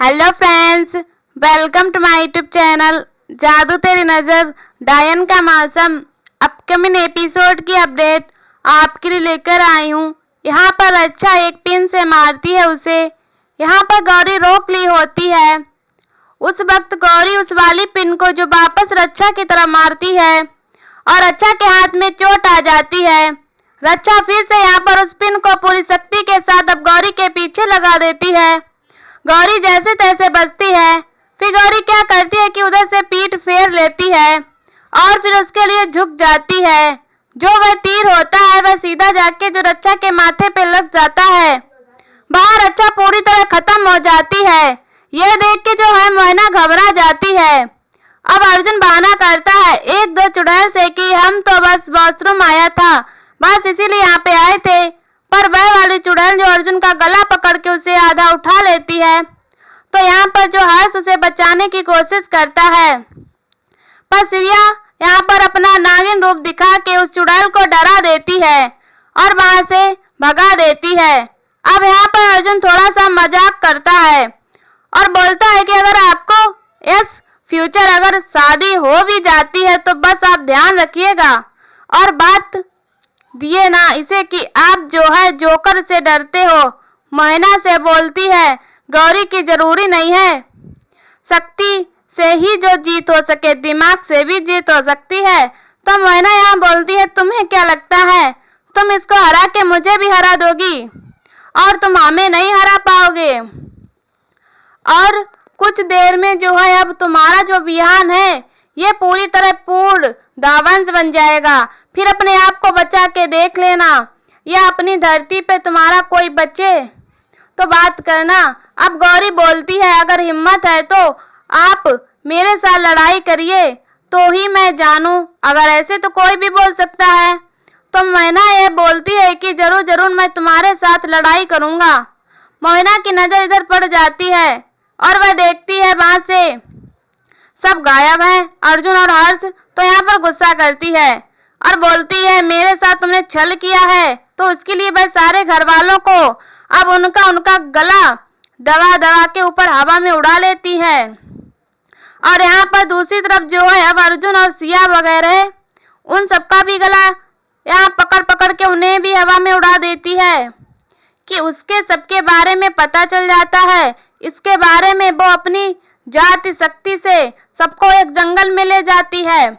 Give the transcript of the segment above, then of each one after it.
Hello friends, welcome to my YouTube channel जादू तेरी नज़र डायन का मौसम। अपकमिंग एपिसोड की अपडेट आपके लिए लेकर आई हूँ। यहाँ पर रक्षा एक पिन से मारती है उसे। यहाँ पर गौरी रोक ली होती है। उस वक्त गौरी उस वाली पिन को जो वापस रक्षा की तरफ मारती है और रक्षा के हाथ में चोट आ जाती है। रक्षा फिर से यहाँ पर उस पिन को पूरी शक्ति के साथ अब गौरी के पीछे लगा देती है। गौरी जैसे तैसे बचती है। फिर गौरी क्या करती है कि उधर से पीठ फेर लेती है और फिर उसके लिए झुक जाती है। जो वह तीर होता है वह सीधा जाके जो रक्षा के माथे पे लग जाता है। वहां रक्षा पूरी तरह खत्म हो जाती है। यह देख के जो है मोहना घबरा जाती है। अब अर्जुन बहाना करता है एक दो चुड़ैल से कि हम तो बस वॉशरूम आया था, बस इसीलिए यहाँ पे आए थे। पर वह वाली चुड़ैल जो अर्जुन का गला पकड़ के उसे आधा उठा लेती है। तो यहाँ पर जो हर्ष उसे बचाने की कोशिश करता है, पर श्रिया यहाँ पर अपना नागिन रूप दिखा के उस चुड़ैल को डरा देती है और वहां से भगा देती है। अब यहाँ पर अर्जुन थोड़ा सा मजाक करता है और बोलता है कि अगर आपको इस फ्यूचर अगर शादी हो भी जाती है तो बस आप ध्यान रखिएगा और बात दिए ना इसे कि आप जो है जोकर से डरते हो। मोहना से बोलती है गौरी की जरूरी नहीं है, शक्ति से ही जो जीत हो सके दिमाग से भी जीत हो सकती है। तो मोहना यहाँ बोलती है तुम्हें क्या लगता है तुम इसको हरा के मुझे भी हरा दोगी और तुम हमें नहीं हरा पाओगे। और कुछ देर में जो है अब तुम्हारा जो विहान है ये पूरी तरह पूर्ण दावंश बन जाएगा। फिर अपने आप को बचा के देख लेना या अपनी धरती पे तुम्हारा कोई बचे तो बात करना। अब गौरी बोलती है अगर हिम्मत है तो आप मेरे साथ लड़ाई करिए तो ही मैं जानूं, अगर ऐसे तो कोई भी बोल सकता है। तो मोहना ये बोलती है कि जरूर जरूर मैं तुम्हारे साथ लड़ाई करूंगा। मोहना की नजर इधर पड़ जाती है और वह देखती है वहां से सब गायब है अर्जुन और हर्ष। तो यहाँ पर गुस्सा करती है और बोलती है मेरे साथ तुमने छल किया है तो उसके लिए वह सारे घर वालों को अब उनका गला दबा दबा के ऊपर हवा में उड़ा लेती है। और यहाँ पर दूसरी तरफ जो है अब अर्जुन और सिया वगैरह उन सबका भी गला यहाँ पकड़ पकड़ के उन्हें भी हवा में उड़ा देती है कि उसके सबके बारे में पता चल जाता है। इसके बारे में वो अपनी जाति शक्ति से सबको एक जंगल में ले जाती है।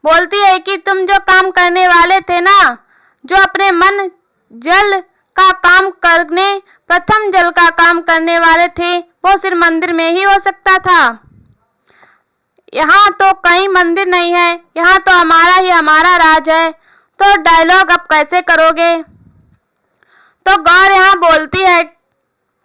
बोलती है कि तुम जो काम करने वाले थे ना, जो अपने मन जल का काम करने प्रथम जल का काम करने वाले थे वो सिर्फ मंदिर में ही हो सकता था। यहाँ तो कहीं मंदिर नहीं है, यहाँ तो हमारा ही हमारा राज है। तो डायलॉग अब कैसे करोगे। तो गौर यहाँ बोलती है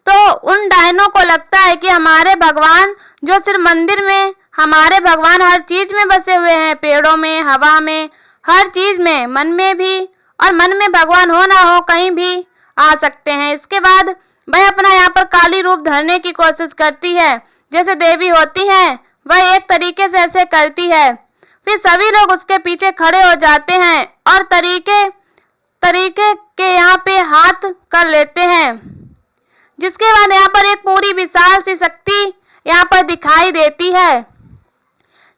तो उन डायनों को लगता है कि हमारे भगवान जो सिर्फ मंदिर में, हमारे भगवान हर चीज में बसे हुए हैं, पेड़ों में, हवा में, हर चीज में, मन में भी। और मन में भगवान हो ना हो कहीं भी आ सकते हैं। इसके बाद वह अपना यहाँ पर काली रूप धरने की कोशिश करती है, जैसे देवी होती हैं वह एक तरीके से ऐसे करती है। फिर सभी लोग उसके पीछे खड़े हो जाते हैं और तरीके के यहाँ पे हाथ कर लेते हैं। जिसके बाद यहाँ पर एक पूरी विशाल सी शक्ति यहाँ पर दिखाई देती है,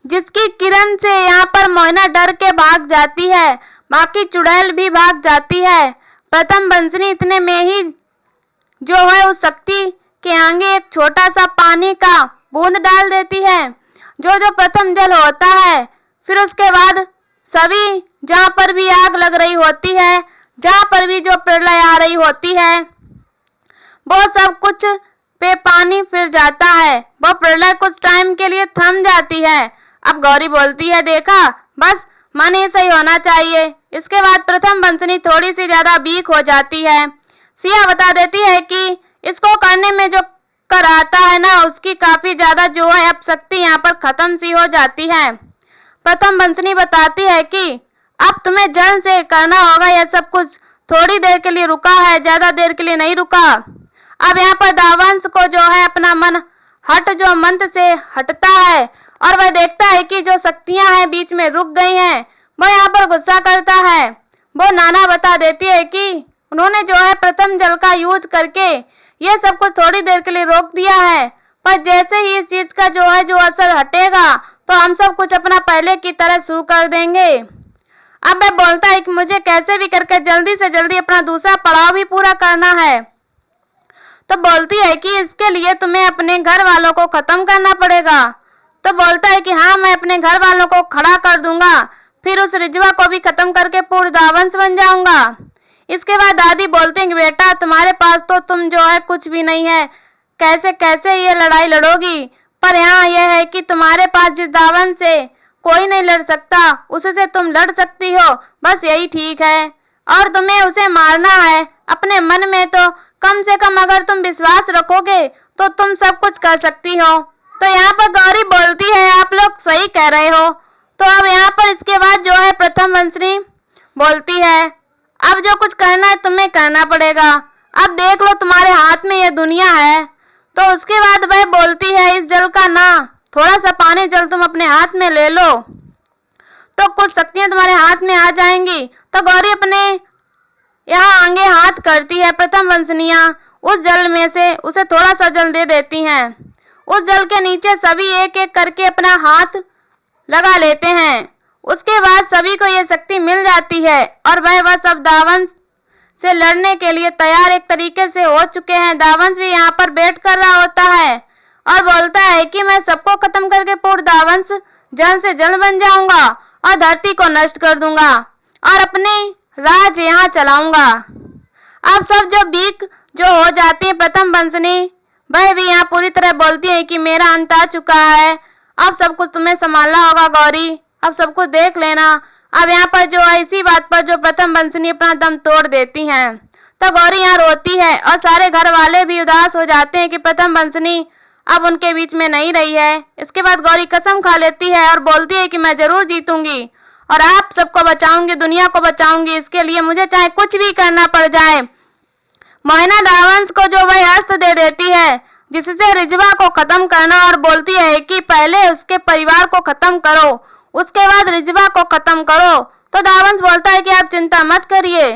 जिसकी किरण से यहाँ पर मोहना डर के भाग जाती है, बाकी चुड़ैल भी भाग जाती है। प्रथम बंसनी इतने में ही जो है उस शक्ति के आगे एक छोटा सा पानी का बूंद डाल देती है, जो प्रथम जल होता है। फिर उसके बाद सभी जहाँ पर भी आग लग रही होती है, जहाँ पर भी जो प्रलय आ रही होती है, वो सब कुछ पे पानी फिर जाता है। वो प्रलय कुछ टाइम के लिए थम जाती है। अब गौरी बोलती है देखा बस मन ही सही होना चाहिए। इसके बाद प्रथम बंसनी थोड़ी सी ज्यादा वीक हो जाती है। सिया बता देती है कि इसको करने में जो कराता है ना उसकी काफी ज्यादा जो है अब शक्ति यहाँ पर खत्म सी हो जाती है। प्रथम बंसनी बताती है कि अब तुम्हें जल्द से करना होगा यह सब कुछ, थोड़ी देर के लिए रुका है, ज्यादा देर के लिए नहीं रुका। अब यहाँ पर दावंश को जो है अपना मन जो मंत्र से हटता है और वह देखता है कि जो शक्तियां हैं बीच में रुक गई हैं। वो यहाँ पर गुस्सा करता है। वो नाना बता देती है कि उन्होंने जो है प्रथम जल का यूज करके ये सब कुछ थोड़ी देर के लिए रोक दिया है, पर जैसे ही इस चीज का जो असर हटेगा तो हम सब कुछ अपना पहले की तरह शुरू कर देंगे। अब वह बोलता है कि मुझे कैसे भी करके जल्दी से जल्दी अपना दूसरा पड़ाव भी पूरा करना है। तो बोलती है कि इसके लिए तुम्हें अपने घर वालों को खत्म करना पड़ेगा। तो बोलता है कि हाँ, मैं अपने घर वालों को खड़ा कर दूंगा, फिर उस रिजवा को भी खत्म करके पूर्ण दावंश बन जाऊंगा। इसके बाद दादी बोलते हैं कि बेटा, तुम्हारे पास तो कुछ भी नहीं है, कैसे कैसे ये लड़ाई लड़ोगी। पर यहाँ यह है कि तुम्हारे पास जिस दावंश से कोई नहीं लड़ सकता, उससे तुम लड़ सकती हो, बस यही ठीक है। और तुम्हें उसे मारना है। अपने मन में तो कम से कम अगर तुम विश्वास रखोगे तो तुम सब कुछ कर सकती हो। तो यहाँ पर गौरी बोलती है, आप लोग सही कह रहे हो। तो अब यहाँ पर इसके बाद प्रथम वंशनी बोलती है, अब जो कुछ करना है तुम्हें करना पड़ेगा। अब देख लो, तुम्हारे हाथ में ये दुनिया है। तो उसके बाद वह बोलती है, इस जल का ना थोड़ा सा पानी जल तुम अपने हाथ में ले लो तो कुछ शक्तियां तुम्हारे हाथ में आ जाएंगी। तो गौरी अपने यहाँ आगे हाथ करती है। प्रथम वंशनियां उस जल में से उसे थोड़ा सा जल दे देती हैं। उस जल के नीचे सभी एक एक करके अपना हाथ लगा लेते हैं। उसके बाद सभी को यह शक्ति मिल जाती है और वह सब दावंश से लड़ने के लिए तैयार एक तरीके से हो चुके हैं। दावंश भी यहाँ पर बैठ कर रहा होता है और बोलता है कि मैं सबको खत्म करके पूर्ण दावंश जल से जल बन जाऊंगा और धरती को नष्ट कर दूंगा और अपने राज यहाँ चलाऊंगा। अब सब बीक हो जाती है प्रथम वंशनी, वह भी यहाँ पूरी तरह बोलती है कि मेरा अंत आ चुका है, अब सब कुछ तुम्हें संभालना होगा गौरी, अब सब कुछ देख लेना। अब यहाँ पर इसी बात पर प्रथम वंशनी अपना दम तोड़ देती हैं। तो गौरी यहाँ रोती है और सारे घर वाले भी उदास हो जाते हैं कि प्रथम वंशनी अब उनके बीच में नहीं रही है। इसके बाद गौरी कसम खा लेती है और बोलती है कि मैं जरूर जीतूंगी और आप सबको बचाऊंगी, दुनिया को बचाऊंगी, इसके लिए मुझे चाहे कुछ भी करना पड़ जाए। मोहिना दावंश को वह अस्त्र दे देती है जिससे रिजवा को खत्म करना और बोलती है कि पहले उसके परिवार को खत्म करो, उसके बाद रिजवा को खत्म करो। तो दावंश बोलता है कि आप चिंता मत करिए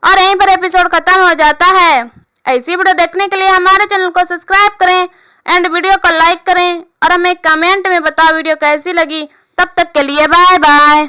और यहीं पर एपिसोड खत्म हो जाता है। ऐसी वीडियो देखने के लिए हमारे चैनल को सब्सक्राइब करें एंड वीडियो को लाइक करें और हमें कमेंट में बताओ वीडियो कैसी लगी। तब तक के लिए बाय बाय।